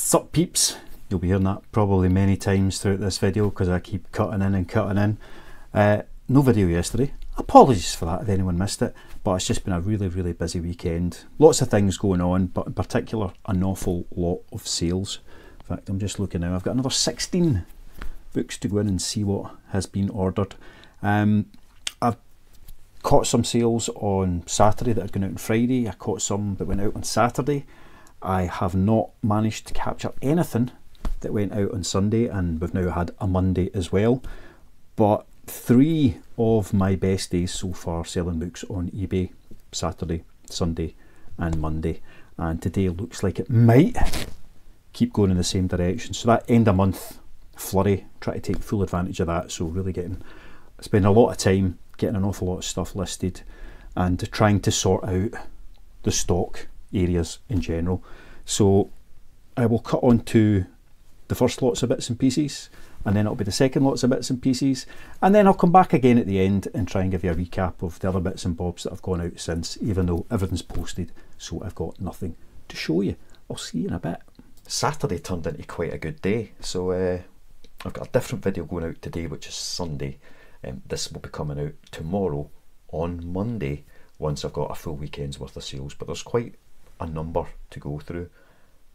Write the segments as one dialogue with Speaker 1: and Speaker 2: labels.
Speaker 1: Sup peeps, you'll be hearing that probably many times throughout this video because I keep cutting in and cutting in. No video yesterday, apologies for that if anyone missed it, but it's just been a really busy weekend. Lots of things going on, but in particular an awful lot of sales. In fact, I'm just looking now, I've got another 16 books to go in and see what has been ordered. I've caught some sales on Saturday that are going out on Friday. I caught some that went out on Saturday. I have not managed to capture anything that went out on Sunday, and we've now had a Monday as well. But 3 of my best days so far selling books on eBay: Saturday, Sunday and Monday. And today looks like it might keep going in the same direction. So that end of month flurry, try to take full advantage of that. So really spending a lot of time getting an awful lot of stuff listed and trying to sort out the stock areas in general. So I will cut on to the first lots of bits and pieces, and then it'll be the second lots of bits and pieces, and then I'll come back again at the end and try and give you a recap of the other bits and bobs that have gone out since, even though everything's posted, so I've got nothing to show you. I'll see you in a bit. Saturday turned into quite a good day, so I've got a different video going out today, which is Sunday. This will be coming out tomorrow on Monday once I've got a full weekend's worth of sales, but there's quite a number to go through.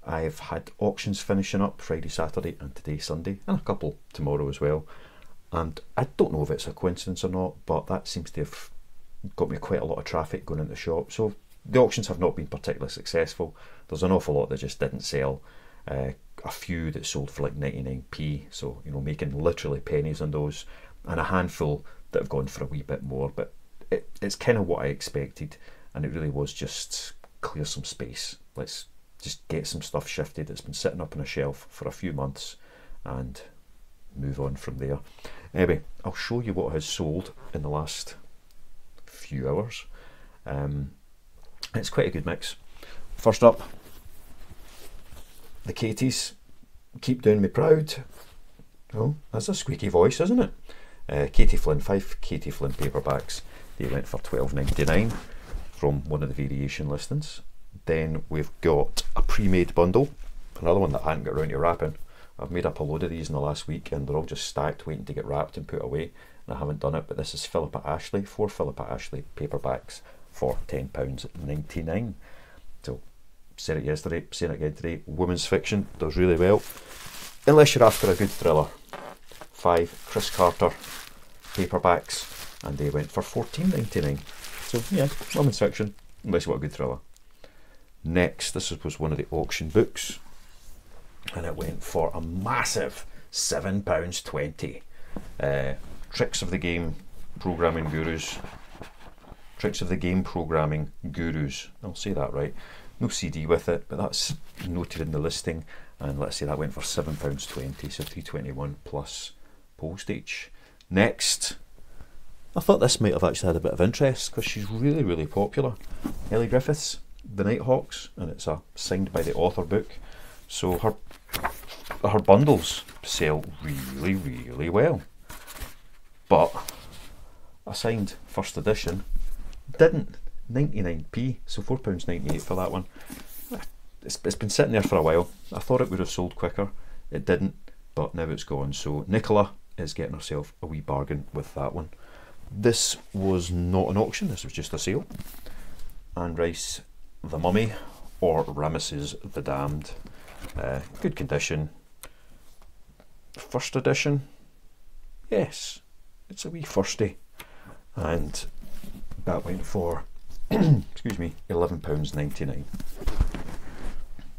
Speaker 1: I've had auctions finishing up Friday, Saturday and today Sunday, and a couple tomorrow as well, and I don't know if it's a coincidence or not, but that seems to have got me quite a lot of traffic going into the shop. So the auctions have not been particularly successful. There's an awful lot that just didn't sell, a few that sold for like 99p, so you know, making literally pennies on those, and a handful that have gone for a wee bit more, but it's kind of what I expected, and it really was just clear some space. Let's just get some stuff shifted that's been sitting up on a shelf for a few months and move on from there. Anyway, I'll show you what has sold in the last few hours. It's quite a good mix. First up, the Katies keep doing me proud. Oh, that's a squeaky voice, isn't it? Katie Flynn, 5 Katie Flynn paperbacks. They went for £12.99 from one of the variation listings. Then we've got a pre-made bundle, another one that I hadn't got around to wrapping. I've made up a load of these in the last week and they're all just stacked waiting to get wrapped and put away, and I haven't done it. But this is Philippa Ashley, 4 Philippa Ashley paperbacks for £10.99. So said it yesterday, saying it again today, women's fiction does really well, unless you're after a good thriller. 5 Chris Carter paperbacks, and they went for £14.99. So yeah, women's fiction, unless you want a good thriller. Next, this was one of the auction books, and it went for a massive £7.20. Tricks of the Game Programming Gurus. Tricks of the Game Programming Gurus. I'll say that right. No CD with it, but that's noted in the listing. And let's say that went for £7.20, so £3.21 plus postage. Next, I thought this might have actually had a bit of interest because she's really popular. Ellie Griffiths, The Nighthawks, and it's a signed by the author book. So her bundles sell really well. But a signed first edition didn't. 99p, so £4.98 for that one. It's been sitting there for a while. I thought it would have sold quicker. It didn't, but now it's gone. So Nicola is getting herself a wee bargain with that one. This was not an auction, this was just a sale. Anne Rice, The Mummy, or Ramesses the Damned. Good condition. First edition? Yes, it's a wee firsty. And that went for, excuse me, £11.99.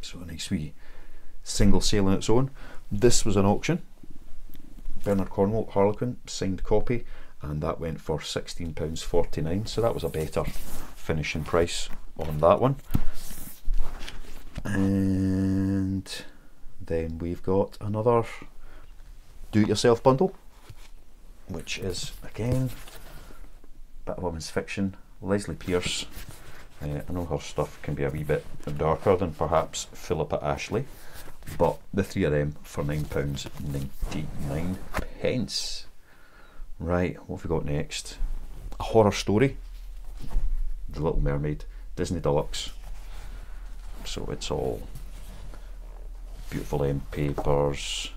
Speaker 1: So a nice wee single sale on its own. This was an auction. Bernard Cornwall, Harlequin, signed copy, and that went for £16.49, so that was a better finishing price on that one. And then we've got another do-it-yourself bundle, which is again a bit of women's fiction. Leslie Pierce, I know her stuff can be a wee bit darker than perhaps Philippa Ashley, but the 3 of them for £9.99. Right, what have we got next? A horror story, The Little Mermaid, Disney Deluxe. So it's all beautiful end papers.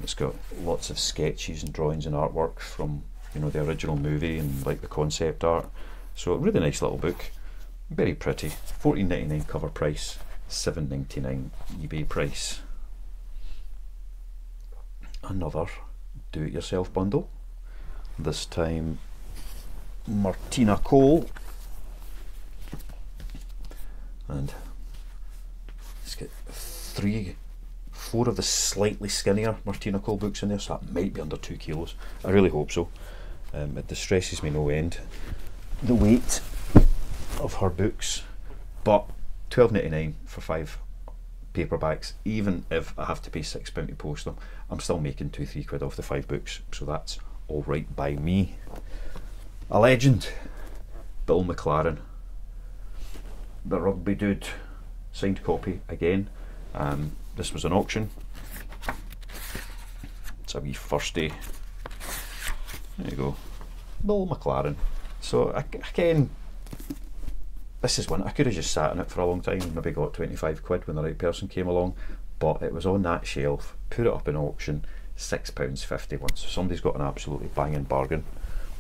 Speaker 1: It's got lots of sketches and drawings and artwork from, you know, the original movie and like the concept art. So a really nice little book, very pretty. $14.99 cover price, $7.99 eBay price. Another do-it-yourself bundle. This time Martina Cole, and let's get 4 of the slightly skinnier Martina Cole books in there, so that might be under 2 kilos. I really hope so. It distresses me no end, the weight of her books, but $12.99 for 5 paperbacks. Even if I have to pay £6 to post them, I'm still making £2-3 off the 5 books, so that's all right by me. A legend, Bill McLaren, the rugby dude, signed copy again. This was an auction. It's a wee first day. There you go, Bill McLaren. So again, this is one I could have just sat on it for a long time and maybe got £25 when the right person came along, but it was on that shelf, put it up in auction, £6.51. So somebody's got an absolutely banging bargain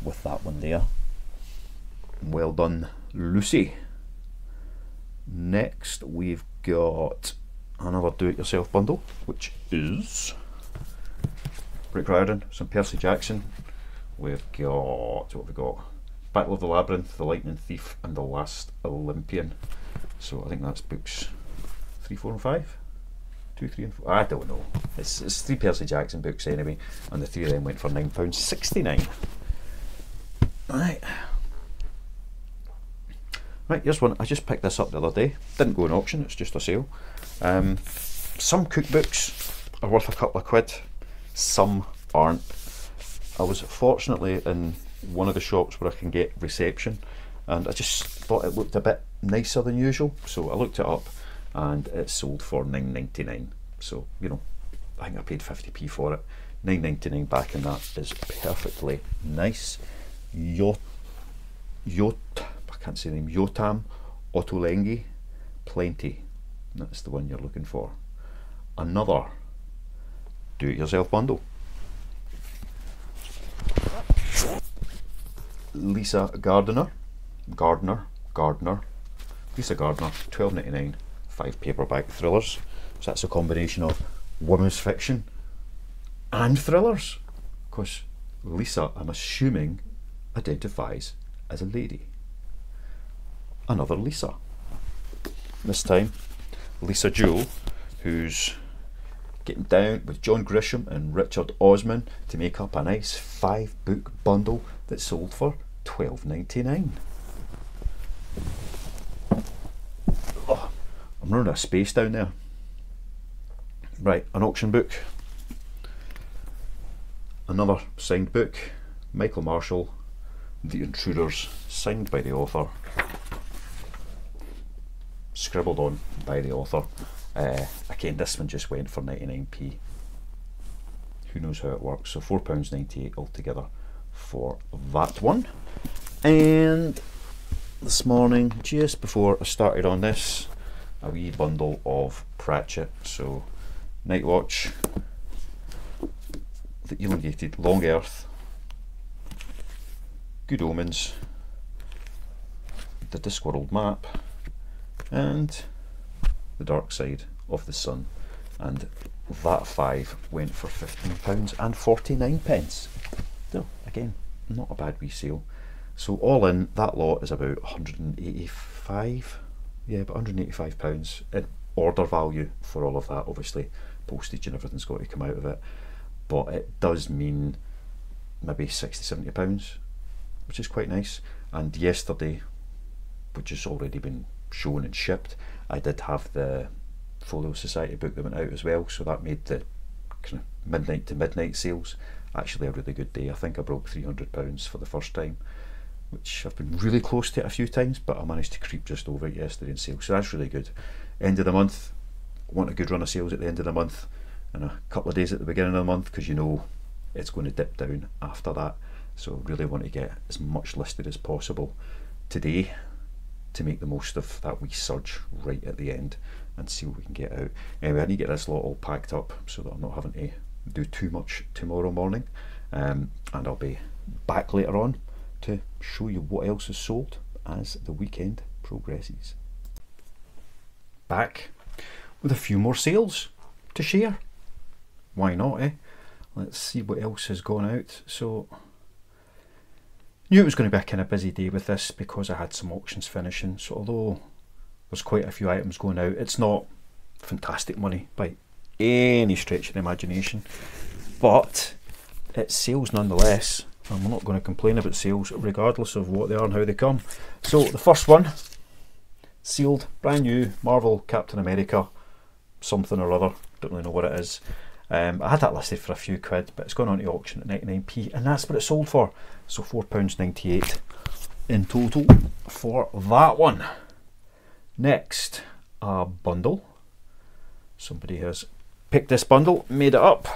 Speaker 1: with that one there. Well done, Lucy. Next we've got another do-it-yourself bundle, which is Rick Riordan, some Percy Jackson. We've got, what have we got? Battle of the Labyrinth, The Lightning Thief, and The Last Olympian. So I think that's books 3, 4 and 5? 2, 3 and 4? I don't know. It's 3 Percy Jackson books anyway, and the 3 of them went for £9.69. Right, here's one. I just picked this up the other day. Didn't go in auction, it's just a sale. Some cookbooks are worth a couple of quid, some aren't. I was fortunately in one of the shops where I can get reception, and I just thought it looked a bit nicer than usual, so I looked it up and it sold for £9.99. So, you know, I think I paid 50p for it. £9.99 back in that is perfectly nice. I can't say the name. Yotam Ottolenghi Plenty. That's the one you're looking for. Another do-it-yourself bundle. Lisa Gardner. Lisa Gardner, £12.99, 5 paperback thrillers. So that's a combination of women's fiction and thrillers. Because Lisa, I'm assuming, identifies as a lady. Another Lisa. This time, Lisa Jewell, who's getting down with John Grisham and Richard Osman to make up a nice 5-book bundle that sold for $12.99. Oh, I'm running out of space down there. Right, an auction book. Another signed book, Michael Marshall, The Intruders, signed by the author, scribbled on by the author. Again, this one just went for 99p. Who knows how it works? So £4.98 altogether for that one. And this morning, just before I started on this, a wee bundle of Pratchett. So Night Watch, The Elongated Long Earth, Good Omens, The Discworld Map, and The Dark Side of the Sun. And that 5 went for £15.49. So again, not a bad wee sale. So all in, that lot is about £185. Yeah, about £185 in order value for all of that. Obviously postage and everything's got to come out of it, but it does mean maybe £60–70, which is quite nice. And yesterday, which has already been shown and shipped, I did have the Folio Society book that went out as well, so that made the kind of midnight to midnight sales actually a really good day. I think I broke £300 for the first time, which I've been really close to it a few times, but I managed to creep just over it yesterday in sales, so that's really good. End of the month, want a good run of sales at the end of the month, and a couple of days at the beginning of the month, because you know it's going to dip down after that. So really want to get as much listed as possible today to make the most of that wee surge right at the end. and see what we can get out. Anyway, I need to get this lot all packed up so that I'm not having to do too much tomorrow morning, and I'll be back later on to show you what else is sold as the weekend progresses. Back with a few more sales to share. Why not, eh? Let's see what else has gone out. So, knew it was going to be a kind of busy day with this because I had some auctions finishing. So although there's quite a few items going out, it's not fantastic money by any stretch of the imagination, but it's sales nonetheless. I'm not going to complain about sales regardless of what they are and how they come. So the first one, sealed, brand new, Marvel Captain America, something or other, don't really know what it is. I had that listed for a few quid, but it's gone on to auction at 99p, and that's what it sold for. So £4.98 in total for that one. Next, a bundle. Somebody has picked this bundle, made it up.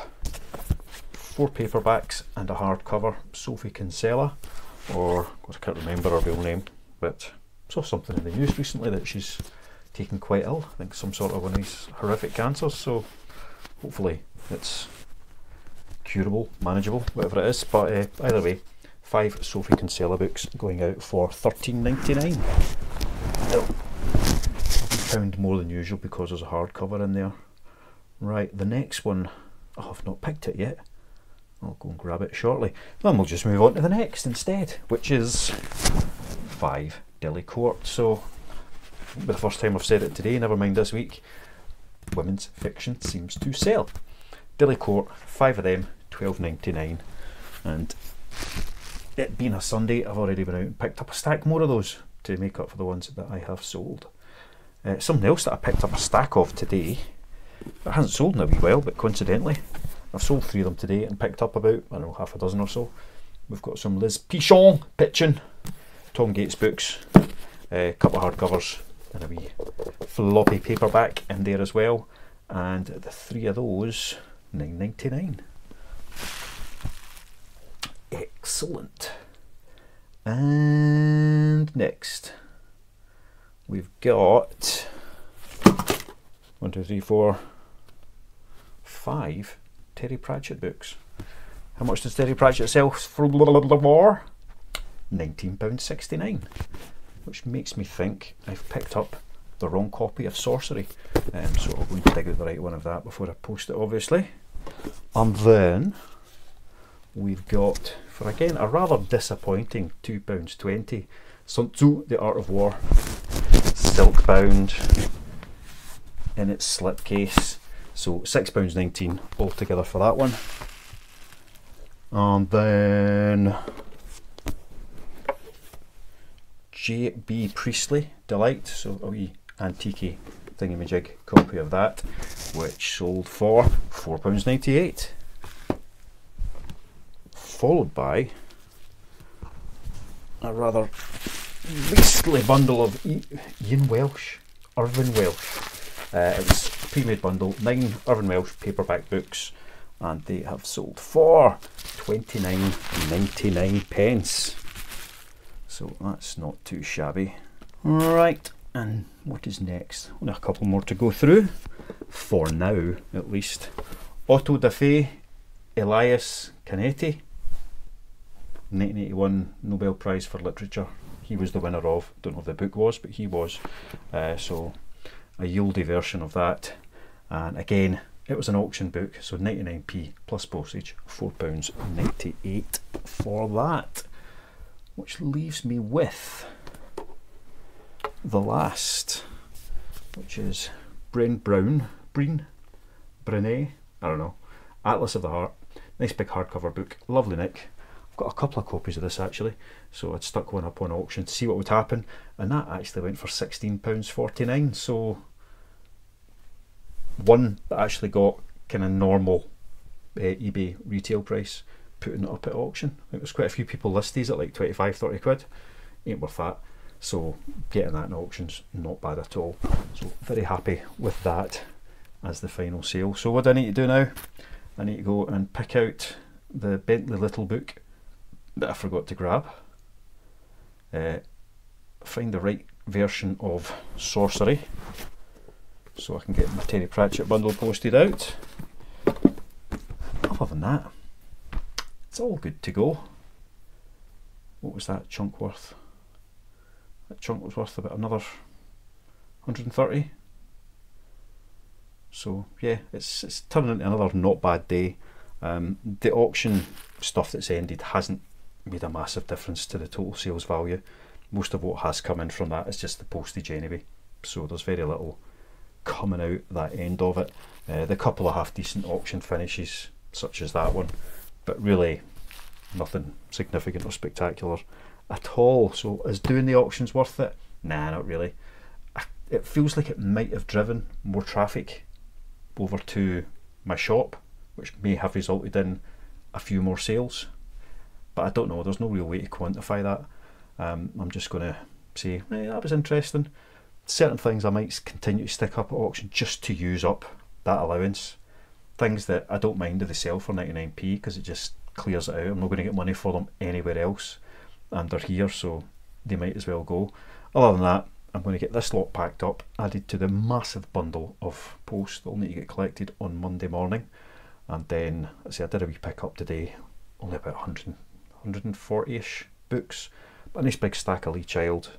Speaker 1: 4 paperbacks and a hardcover. Sophie Kinsella, or I can't remember her real name, but saw something in the news recently that she's taken quite ill. I think some sort of one of these horrific cancers, so hopefully it's curable, manageable, whatever it is. But either way, 5 Sophie Kinsella books going out for £13.99. £1 more than usual because there's a hardcover in there. Right, the next one, oh, I've not picked it yet. I'll go and grab it shortly. Then we'll just move on to the next instead, which is 5 Dilly Court. So, for the first time I've said it today, never mind this week, women's fiction seems to sell. Dilly Court, 5 of them, £12.99, and it being a Sunday, I've already been out and picked up a stack more of those to make up for the ones that I have sold. Something else that I picked up a stack of today, that hasn't sold in a wee while, but coincidentally, I've sold 3 of them today and picked up about, I don't know, half a dozen or so. We've got some Liz Pichon pitching, Tom Gates books, a couple of hardcovers, and a wee floppy paperback in there as well. And the 3 of those, £9.99. Excellent. And next, we've got 1, 2, 3, 4, 5 Terry Pratchett books. How much does Terry Pratchett sell for? £19.69, which makes me think I've picked up the wrong copy of Sorcery. So I'll go and dig out the right one of that before I post it, obviously. And then we've got, for again a rather disappointing £2.20, Sun Tzu, The Art of War, silk bound in its slipcase. So £6.19 altogether for that one. And then J.B. Priestley, Delight, so a wee antique thingamajig copy of that, which sold for £4.98. Followed by a rather beastly bundle of Ian Welsh, Irvin Welsh. It was a pre-made bundle, 9 Irvin Welsh paperback books, and they have sold for 29.99. So that's not too shabby. Right, and what is next? Only a couple more to go through, for now at least. Otto da Fe, Elias Canetti, 1981 Nobel Prize for Literature. He was the winner of, don't know if the book was, but he was. So a yieldy version of that. And again, it was an auction book, so 99p plus postage, £4.98 for that. Which leaves me with the last, which is Brené, I don't know, Atlas of the Heart. Nice big hardcover book, lovely nick. I've got a couple of copies of this actually, so I'd stuck one up on auction to see what would happen, and that actually went for £16.49. So one that actually got kind of normal eBay retail price, putting it up at auction. I think there's quite a few people list these at like 25-30 quid. Ain't worth that. So getting that in auction's not bad at all. So very happy with that as the final sale. So what do I need to do now? I need to go and pick out the Bentley Little book that I forgot to grab. Find the right version of Sorcery. so I can get my Terry Pratchett bundle posted out. Other than that, it's all good to go. What was that chunk worth? That chunk was worth about another 130. So yeah, it's turning into another not bad day. The auction stuff that's ended hasn't made a massive difference to the total sales value. Most of what has come in from that is just the postage anyway, so there's very little coming out that end of it. The couple of half decent auction finishes such as that one, but really nothing significant or spectacular at all. So is doing the auctions worth it? Nah, not really. It feels like it might have driven more traffic over to my shop, which may have resulted in a few more sales, but I don't know, there's no real way to quantify that. I'm just going to say, hey, that was interesting. Certain things I might continue to stick up at auction just to use up that allowance. Things that I don't mind if they sell for 99p because it just clears it out. I'm not going to get money for them anywhere else, and they're here, so they might as well go. Other than that, I'm going to get this lot packed up, added to the massive bundle of posts that will need to get collected on Monday morning. And then, I did a wee pick up today, only about 140-ish books, but a nice big stack of Lee Child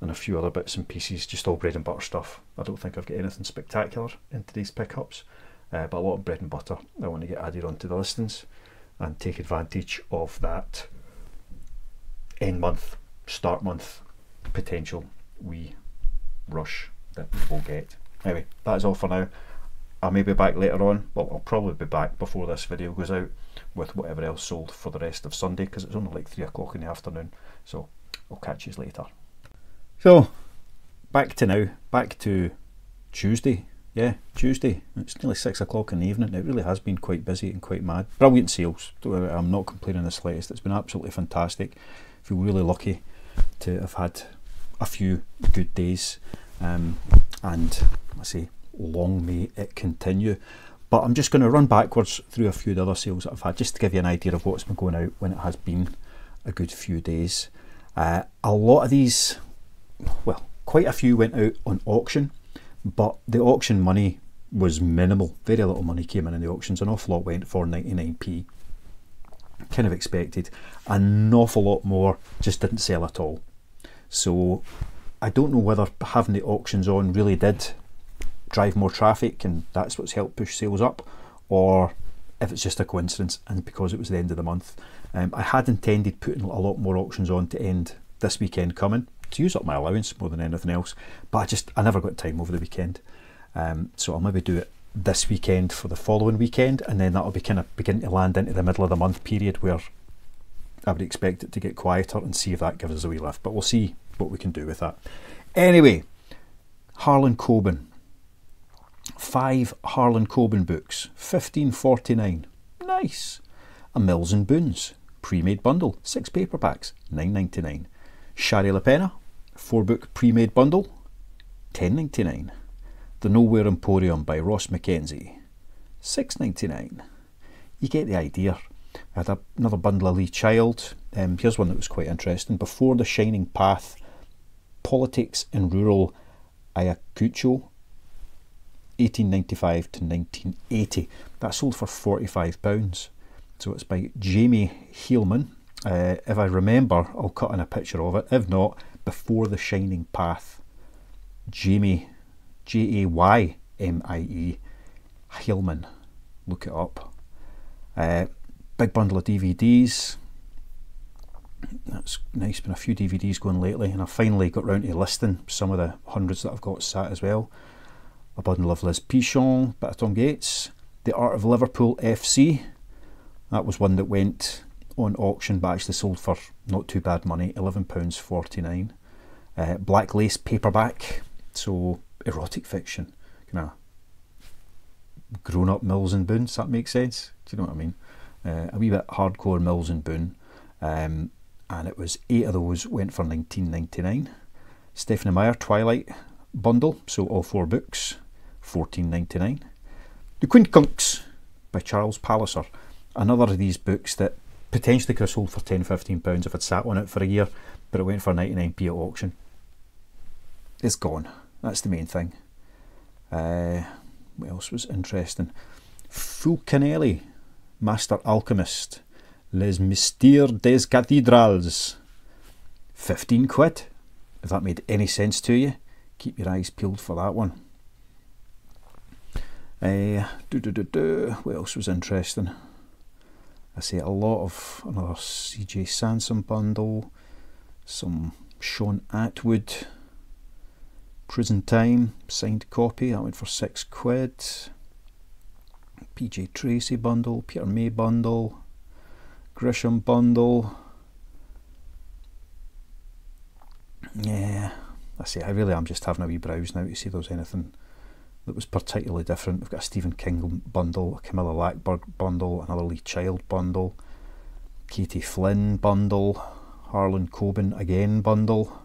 Speaker 1: and a few other bits and pieces, just all bread and butter stuff. I don't think I've got anything spectacular in today's pickups, but a lot of bread and butter I want to get added onto the listings and take advantage of that end month, start month potential wee rush that we'll get. Anyway, that is all for now. I may be back later on. Well, I'll probably be back before this video goes out with whatever else sold for the rest of Sunday, because it's only like 3 o'clock in the afternoon, so I'll catch you later. So back to now, back to Tuesday. Yeah, Tuesday. It's nearly 6 o'clock in the evening. It really has been quite busy and quite mad. Brilliant sales. I'm not complaining the slightest. It's been absolutely fantastic. I feel really lucky to have had a few good days, and I say long may it continue. But I'm just going to run backwards through a few of the other sales that I've had, just to give you an idea of what's been going out when it has been a good few days. A lot of these, well, quite a few went out on auction, but the auction money was minimal. Very little money came in the auctions. An awful lot went for 99p. Kind of expected. An awful lot more just didn't sell at all. So I don't know whether having the auctions on really did drive more traffic and that's what's helped push sales up, or if it's just a coincidence and because it was the end of the month. I had intended putting a lot more auctions on to end this weekend coming, to use up my allowance more than anything else, but I never got time over the weekend. So I'll maybe do it this weekend for the following weekend, and then that'll be kind of begin to land into the middle of the month period where I would expect it to get quieter, and see if that gives us a wee lift, but we'll see what we can do with that. Anyway, Harlan Coben. 5 Harlan Coben books, $15.49. Nice. A Mills and Boons pre-made bundle, 6 paperbacks, $9.99. Shari LaPena 4-book pre-made bundle, $10.99. The Nowhere Emporium by Ross Mackenzie, $6.99. You get the idea. I had another bundle of Lee Child. Here's one that was quite interesting. Before the Shining Path, Politics in Rural Ayacucho, 1895 to 1980. That sold for £45. So it's by Jamie Heilman. If I remember, I'll cut in a picture of it. If not, Before the Shining Path, Jamie, Jaymie Heilman. Look it up. Big bundle of DVDs. That's nice. Been a few DVDs going lately, and I finally got round to listing some of the hundreds that I've got sat as well. A bundle of Liz Pichon, bit of Tom Gates. The Art of Liverpool FC. That was one that went on auction but actually sold for not too bad money, £11.49. Black Lace paperback, so erotic fiction, kind of grown-up Mills and Boon, does that make sense? Do you know what I mean? A wee bit hardcore Mills and Boon, and it was 8 of those went for £19.99. Stephanie Meyer Twilight bundle, so all 4 books, £14.99. The Quincunx by Charles Palliser, another of these books that potentially could have sold for £10-15 if I'd sat on it for a year, but it went for 99p at auction. It's gone. That's the main thing. What else was interesting? Fulcanelli, Master Alchemist, Les Mystères des Cathédrales, 15 quid. If that made any sense to you, keep your eyes peeled for that one. What else was interesting? I see a lot of another CJ Sansom bundle, some Sean Atwood, Prison Time, signed copy, that went for 6 quid. PJ Tracy bundle, Peter May bundle, Grisham bundle. Yeah, I see, I really am just having a wee browse now to see if there's anything that was particularly different. We've got a Stephen King bundle, a Camilla Lackberg bundle, another Lee Child bundle, Katie Flynn bundle, Harlan Coben again bundle,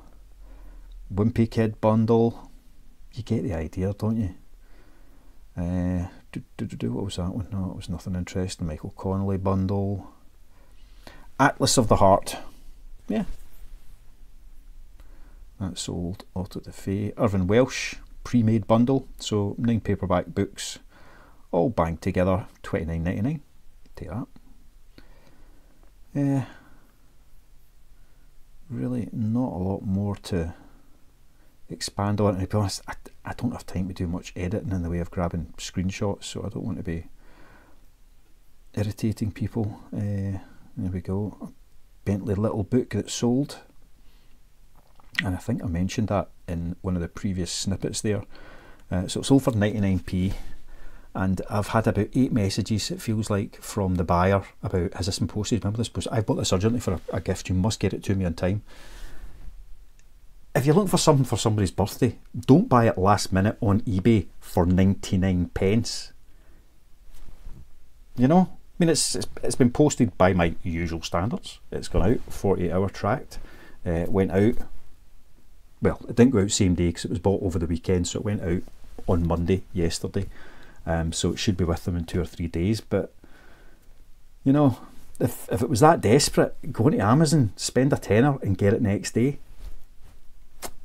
Speaker 1: Wimpy Kid bundle. You get the idea, don't you? What was that one? No, it was nothing interesting. Michael Connolly bundle, Atlas of the Heart. Yeah, that sold auto da fe. Irvin Welsh pre-made bundle, so 9 paperback books all banged together, $29.99. Take that. Yeah, really not a lot more to expand on. And to be honest, I don't have time to do much editing in the way of grabbing screenshots, so I don't want to be irritating people. There we go, a Bentley Little book that sold, and I think I mentioned that in one of the previous snippets there. So it sold for 99p, and I've had about 8 messages, it feels like, from the buyer about, has this been posted? Remember this posted? I've bought this urgently for a gift, you must get it to me on time. If you're looking for something for somebody's birthday, don't buy it last minute on eBay for 99 pence. You know, I mean, it's been posted by my usual standards. It's gone out, 48-hour tracked. Went out, well, it didn't go out same day because it was bought over the weekend, so it went out on Monday, yesterday. So it should be with them in 2 or 3 days. But, you know, if it was that desperate, go into Amazon, spend a tenner and get it next day.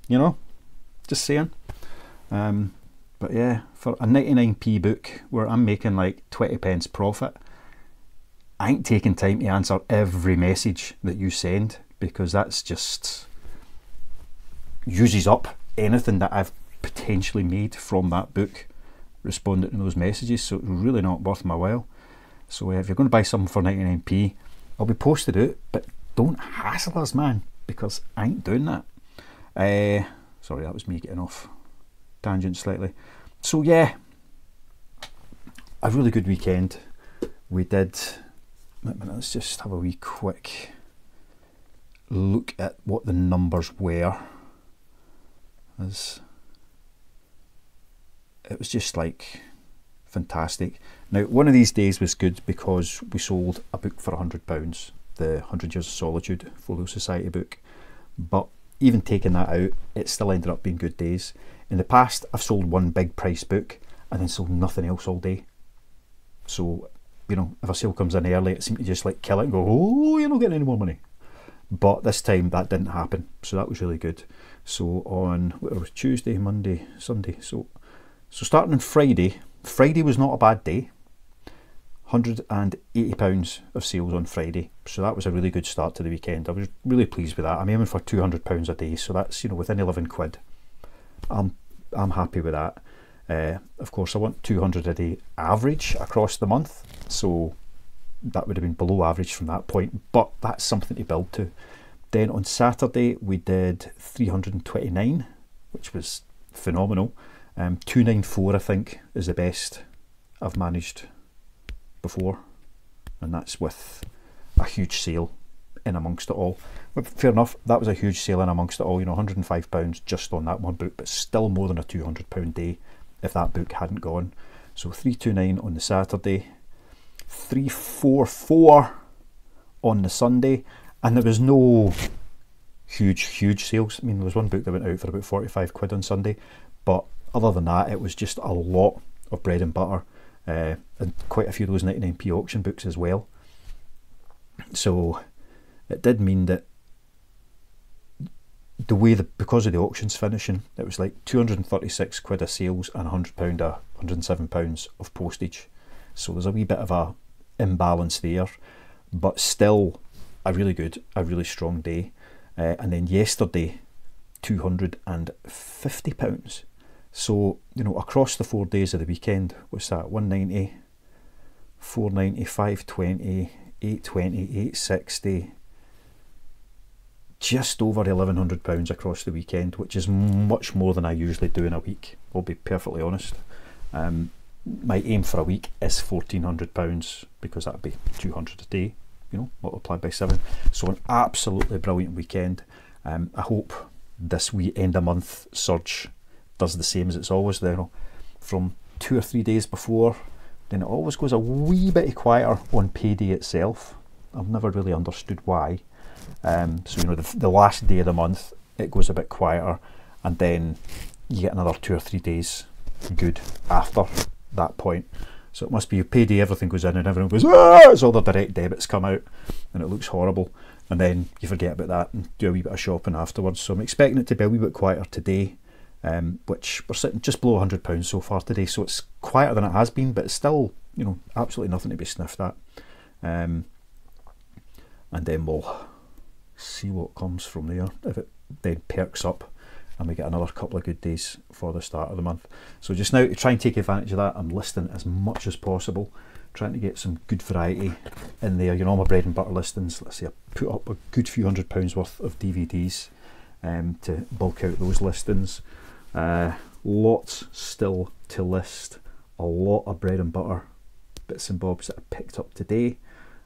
Speaker 1: You know, just saying. But yeah, for a 99p book where I'm making like 20 pence profit, I ain't taking time to answer every message that you send, because that's just uses up anything that I've potentially made from that book responding to those messages, so it's really not worth my while. So if you're going to buy something for 99p, I'll be posted out, but don't hassle us, man, because I ain't doing that. Sorry, that was me getting off tangent slightly. So yeah, a really good weekend. We did, let's just have a wee quick look at what the numbers were, as it was just like fantastic. Now, one of these days was good because we sold a book for £100, the 100 Years of Solitude Folio Society book, but even taking that out, it still ended up being good days. In the past, I've sold one big price book and then sold nothing else all day. So, you know, if a sale comes in early, it seemed to just like kill it and go, oh, you're not getting any more money. But this time that didn't happen, so that was really good. So on, what was Tuesday, Monday, Sunday, so starting on Friday was not a bad day. £180 of sales on Friday, so that was a really good start to the weekend. I was really pleased with that. I'm aiming for £200 a day, so that's, you know, within 11 quid. I'm happy with that. Of course, I want 200 a day average across the month, so that would have been below average from that point, but that's something to build to. Then on Saturday we did 329, which was phenomenal. 294 I think is the best I've managed before, and that's with a huge sale in amongst it all. But fair enough, that was a huge sale in amongst it all, you know, £105 just on that one book, but still more than a £200 day if that book hadn't gone. So 329 on the Saturday, 344 on the Sunday, and there was no huge sales. I mean, there was one book that went out for about 45 quid on Sunday, but other than that, it was just a lot of bread and butter, and quite a few of those 99p auction books as well. So it did mean that the way because of the auctions finishing, it was like 236 quid of sales and £100 £107 of postage. So there's a wee bit of a imbalance there, but still a really strong day. And then yesterday, £250. So, you know, across the 4 days of the weekend, what's that? 190, 490, 520, 820, 860. Just over £1,100 across the weekend, which is much more than I usually do in a week, I'll be perfectly honest. My aim for a week is £1,400, because that would be 200 a day, you know, multiplied by 7. So an absolutely brilliant weekend. I hope this wee end of month surge does the same as it's always there. You know, from 2 or 3 days before, then it always goes a wee bit quieter on payday itself. I've never really understood why. So, you know, the last day of the month, it goes a bit quieter, and then you get another 2 or 3 days good after that point. So it must be payday, everything goes in and everyone goes, ah, as all the direct debits come out, and it looks horrible, and then you forget about that and do a wee bit of shopping afterwards. So I'm expecting it to be a wee bit quieter today, which we're sitting just below £100 so far today, so it's quieter than it has been, but it's still, you know, absolutely nothing to be sniffed at. And then we'll see what comes from there, if it then perks up and we get another couple of good days for the start of the month. So just now, to try and take advantage of that, I'm listing as much as possible, trying to get some good variety in there. You know, my bread and butter listings, let's say I put up a good few £100 worth of DVDs to bulk out those listings. Lots still to list, a lot of bread and butter bits and bobs that I picked up today.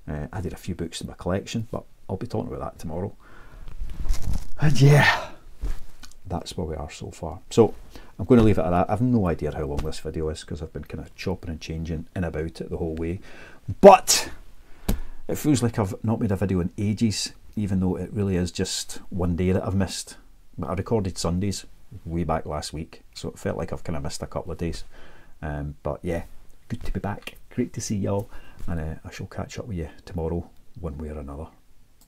Speaker 1: I did a few books in my collection, but I'll be talking about that tomorrow. And yeah, that's where we are so far. So I'm going to leave it at that. I have no idea how long this video is, because I've been kind of chopping and changing in about it the whole way. But it feels like I've not made a video in ages, even though it really is just one day that I've missed. But I recorded Sundays way back last week, so it felt like I've kind of missed a couple of days. But yeah, good to be back. Great to see y'all, and I shall catch up with you tomorrow one way or another.